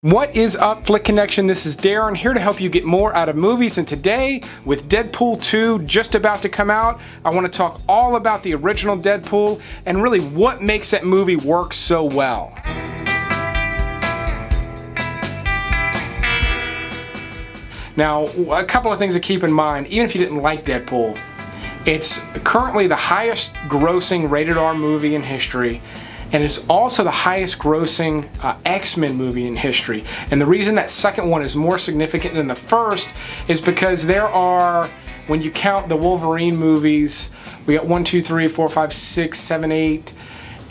What is up, Flick Connection? This is Darren, here to help you get more out of movies, and today, with Deadpool 2 just about to come out, I want to talk all about the original Deadpool and really what makes that movie work so well. Now, a couple of things to keep in mind, even if you didn't like Deadpool, it's currently the highest grossing rated R movie in history. And it's also the highest grossing X-Men movie in history. And the reason that second one is more significant than the first is because there are, when you count the Wolverine movies, we got 1, 2, 3, 4, 5, 6, 7,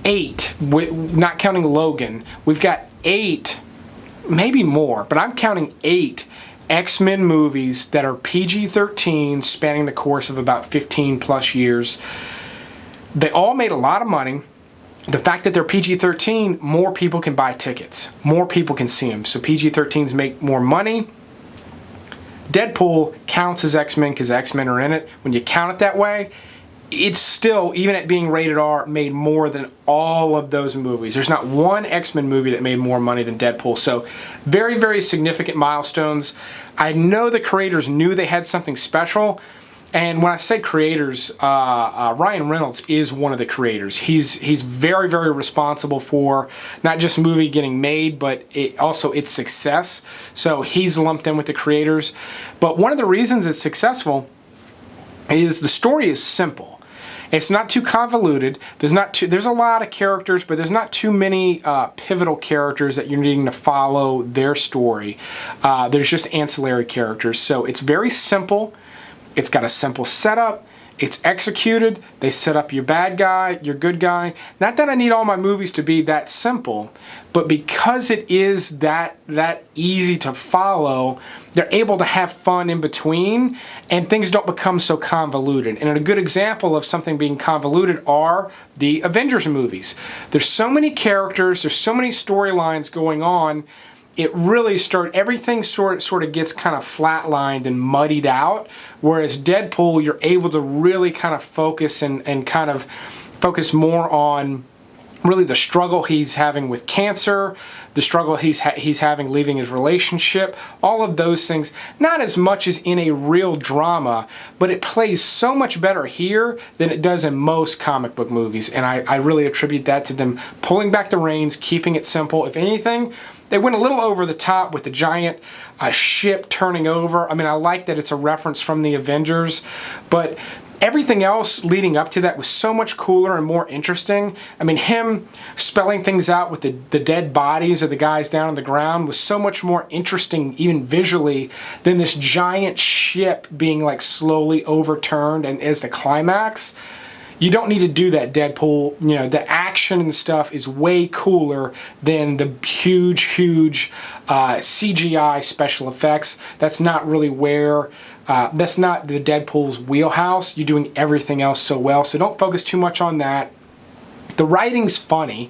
8, not counting Logan. We've got 8, maybe more, but I'm counting 8 X-Men movies that are PG-13, spanning the course of about 15 plus years. They all made a lot of money. The fact that they're PG-13, more people can buy tickets. More people can see them. So PG-13s make more money. Deadpool counts as X-Men because X-Men are in it. When you count it that way, it's still, even at being rated R, made more than all of those movies. There's not one X-Men movie that made more money than Deadpool. So very, very significant milestones. I know the creators knew they had something special. And when I say creators, Ryan Reynolds is one of the creators. He's very, very responsible for not just movie getting made, but also its success. So he's lumped in with the creators. But one of the reasons it's successful is the story is simple. It's not too convoluted. There's a lot of characters, but there's not too many pivotal characters that you're needing to follow their story. There's just ancillary characters. So it's very simple. It's got a simple setup. It's executed. They set up your bad guy, your good guy. Not that I need all my movies to be that simple, but because it is that easy to follow, they're able to have fun in between, and things don't become so convoluted. And a good example of something being convoluted are the Avengers movies. There's so many characters, there's so many storylines going on. It really everything sort of gets kind of flatlined and muddied out, whereas Deadpool, you're able to really kind of focus and kind of focus more on really the struggle he's having with cancer, the struggle he's having leaving his relationship, all of those things. Not as much as in a real drama, but it plays so much better here than it does in most comic book movies, and I really attribute that to them pulling back the reins, keeping it simple. If anything, they went a little over the top with the giant ship turning over. I mean, I like that it's a reference from the Avengers, but everything else leading up to that was so much cooler and more interesting. I mean, him spelling things out with the dead bodies of the guys down on the ground was so much more interesting, even visually, than this giant ship being like slowly overturned and as the climax. You don't need to do that, Deadpool. You know, the action and stuff is way cooler than the huge CGI special effects. That's not really where, that's not the Deadpool's wheelhouse. You're doing everything else so well, so don't focus too much on that. The writing's funny.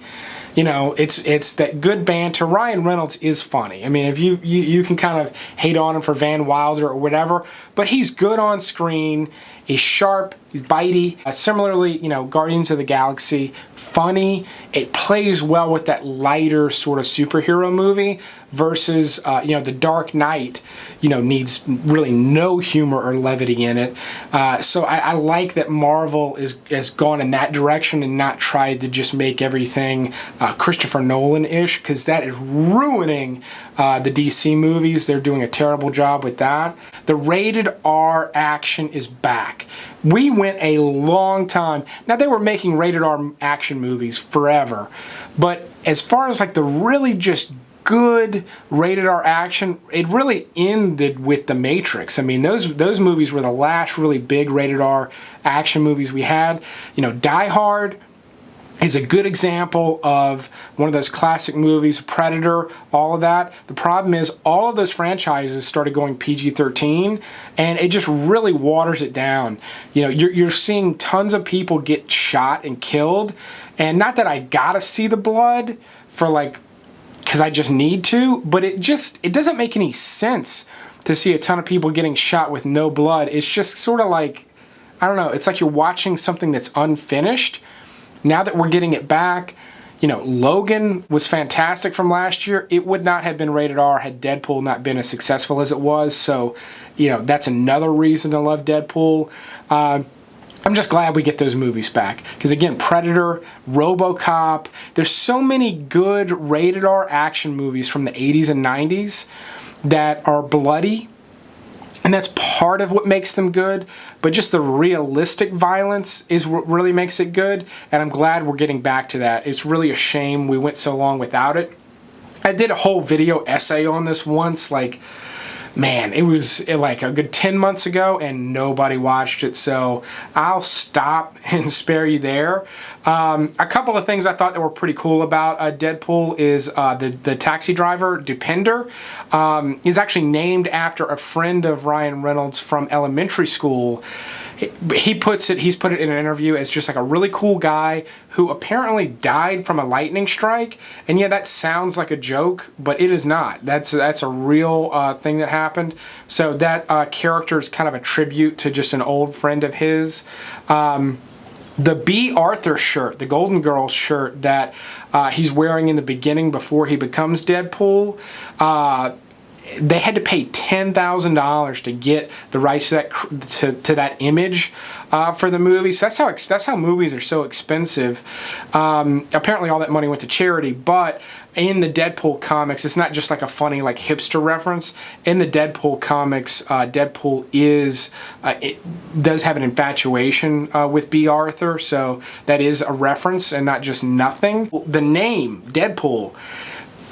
You know, it's that good banter. Ryan Reynolds is funny. I mean, if you can kind of hate on him for Van Wilder or whatever, but he's good on screen. He's sharp. He's bitey. Similarly, you know, Guardians of the Galaxy, funny. It plays well with that lighter sort of superhero movie versus, you know, The Dark Knight, you know, needs really no humor or levity in it. So I like that Marvel has gone in that direction and not tried to just make everything Christopher Nolan-ish, because that is ruining the DC movies. They're doing a terrible job with that. The rated R action is back. We went a long time. Now, they were making rated R action movies forever, but as far as like the really just good rated R action, it really ended with The Matrix. I mean, those movies were the last really big rated R action movies we had. You know, Die Hard is a good example of one of those classic movies, Predator, all of that. The problem is all of those franchises started going PG-13, and it just really waters it down. You know, you're seeing tons of people get shot and killed, and not that I gotta see the blood for like, because I just need to, but it doesn't make any sense to see a ton of people getting shot with no blood. It's just sort of like, I don't know, it's like you're watching something that's unfinished. Now that we're getting it back, Logan was fantastic from last year. It would not have been rated R had Deadpool not been as successful as it was. So, that's another reason to love Deadpool. I'm just glad we get those movies back. Because again, Predator, Robocop, there's so many good rated R action movies from the 80s and 90s that are bloody. And that's part of what makes them good. But just the realistic violence is what really makes it good. And I'm glad we're getting back to that. It's really a shame we went so long without it. I did a whole video essay on this once, man, it was like a good 10 months ago and nobody watched it, so I'll stop and spare you there. A couple of things I thought that were pretty cool about Deadpool is the taxi driver, Dupender, is actually named after a friend of Ryan Reynolds from elementary school. He's put it in an interview as just like a really cool guy who apparently died from a lightning strike. And yeah, that sounds like a joke, but it is not. That's a real thing that happened. So that character is kind of a tribute to just an old friend of his. The B. Arthur shirt, the Golden Girls shirt that he's wearing in the beginning before he becomes Deadpool, they had to pay $10,000 to get the rights to that image for the movie. So that's how movies are so expensive. Apparently, all that money went to charity. But in the Deadpool comics, it's not just like a funny hipster reference. In the Deadpool comics, Deadpool does have an infatuation with B. Arthur. So that is a reference and not just nothing. The name Deadpool,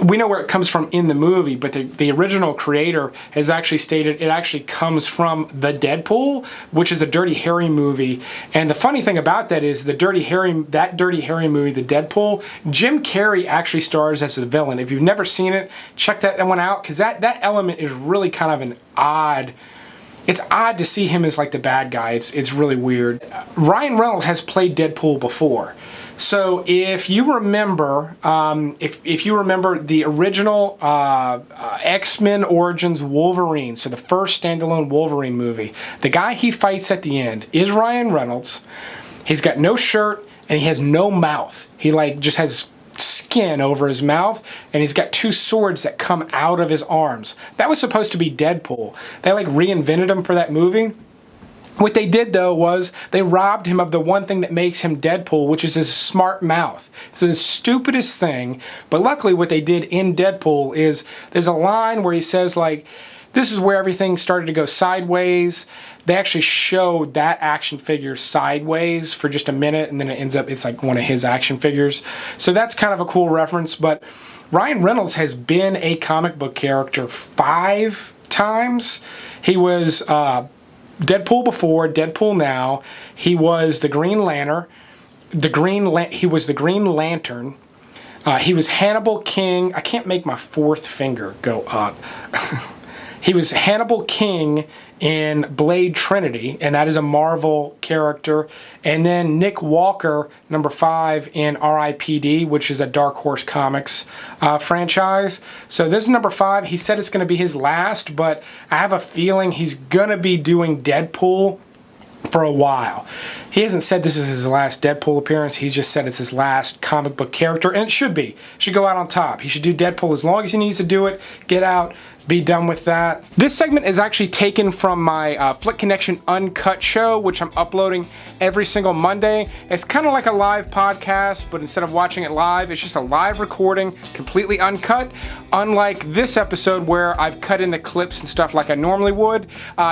we know where it comes from in the movie, but the original creator has actually stated it actually comes from The Deadpool, which is a Dirty Harry movie. And the funny thing about that is that Dirty Harry movie, The Deadpool, Jim Carrey actually stars as the villain. If you've never seen it, check that one out, because that element is really kind of an odd. It's odd to see him as the bad guy. It's really weird. Ryan Reynolds has played Deadpool before. So if you remember, if you remember the original X-Men Origins Wolverine, so the first standalone Wolverine movie, the guy he fights at the end is Ryan Reynolds. He's got no shirt and he has no mouth. He just has skin over his mouth, and he's got two swords that come out of his arms. That was supposed to be Deadpool. They reinvented him for that movie. What they did, though, was they robbed him of the one thing that makes him Deadpool, which is his smart mouth. It's the stupidest thing, but luckily what they did in Deadpool is there's a line where he says, this is where everything started to go sideways. They actually showed that action figure sideways for just a minute, and then it ends up, it's one of his action figures. So that's kind of a cool reference, but Ryan Reynolds has been a comic book character 5 times. He was Deadpool before, Deadpool now. He was the Green Lantern. He was the Green Lantern. He was Hannibal King. I can't make my fourth finger go up. He was Hannibal King in Blade Trinity, and that is a Marvel character. And then Nick Walker, number 5, in R.I.P.D., which is a Dark Horse Comics franchise. So this is number 5. He said it's going to be his last, but I have a feeling he's going to be doing Deadpool for a while. He hasn't said this is his last Deadpool appearance. He's just said it's his last comic book character, and it should be. He should go out on top. He should do Deadpool as long as he needs to do it. Get out. Be done with that. This segment is actually taken from my Flick Connection Uncut show, which I'm uploading every single Monday. It's kind of like a live podcast, but instead of watching it live, it's just a live recording, completely uncut. Unlike this episode where I've cut in the clips and stuff like I normally would.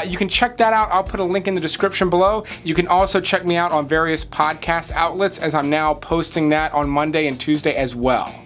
You can check that out. I'll put a link in the description below. You can also check me out on various podcast outlets, as I'm now posting that on Monday and Tuesday as well.